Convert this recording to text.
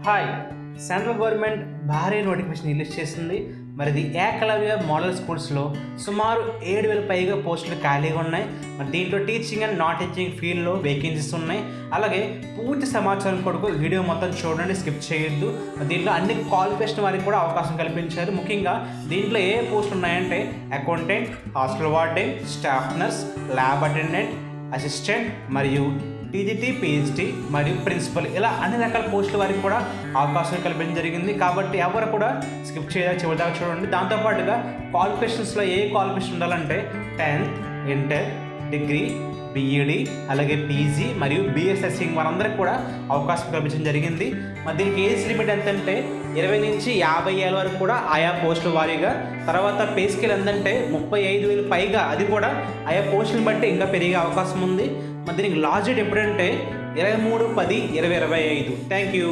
Hi, central government భారీ notification release చేసింది. మరి ఇది ఏకలవ్య మోడల్ స్కూల్స్లో సుమారు 7,000 పైగా పోస్టులు ఖాళీగా ఉన్నాయి. మరి దీంట్లో టీచింగ్ అండ్ నాన్ టీచింగ్ ఫీల్డ్లో వేకెన్సీస్ ఉన్నాయి. అలాగే పూర్తి సమాచారం కొరకు వీడియో మొత్తం చూడండి, స్కిప్ చేయొద్దు. దీంట్లో అన్ని క్వాలిఫికేషన్ వారికి కూడా అవకాశం కల్పించారు. ముఖ్యంగా దీంట్లో ఏ పోస్టులు ఉన్నాయంటే accountant, hostel warden, staff nurse, lab attendant, assistant మరియు టీజీటీ, పిహెచ్డి మరియు ప్రిన్సిపల్, ఇలా అన్ని రకాల పోస్టుల వారికి కూడా అవకాశం కల్పించడం జరిగింది. కాబట్టి ఎవరు కూడా స్కిప్ చేయాలి, చివరిదాకా చూడండి. దాంతోపాటుగా క్వాలిఫికేషన్స్లో ఏ క్వాలిఫికేషన్ ఉండాలంటే 10th, ఇంటర్, డిగ్రీ, బీఈడి, అలాగే పీజీ మరియు బీఎస్ఎస్సి వారందరికీ కూడా అవకాశం కల్పించడం జరిగింది. మరి దీనికి ఏజ్ లిమిట్ ఎంతంటే 20 నుంచి 50 ఏళ్ళ వరకు కూడా ఆయా పోస్టుల వారీగా. తర్వాత పే స్కేల్ ఎంతంటే 35,000 పైగా, అది కూడా ఆయా పోస్టులను బట్టి ఇంకా పెరిగే అవకాశం ఉంది. మరి దీనికి లాస్ట్ డేట్ ఎప్పుడంటే 23/10/2025. Thank you.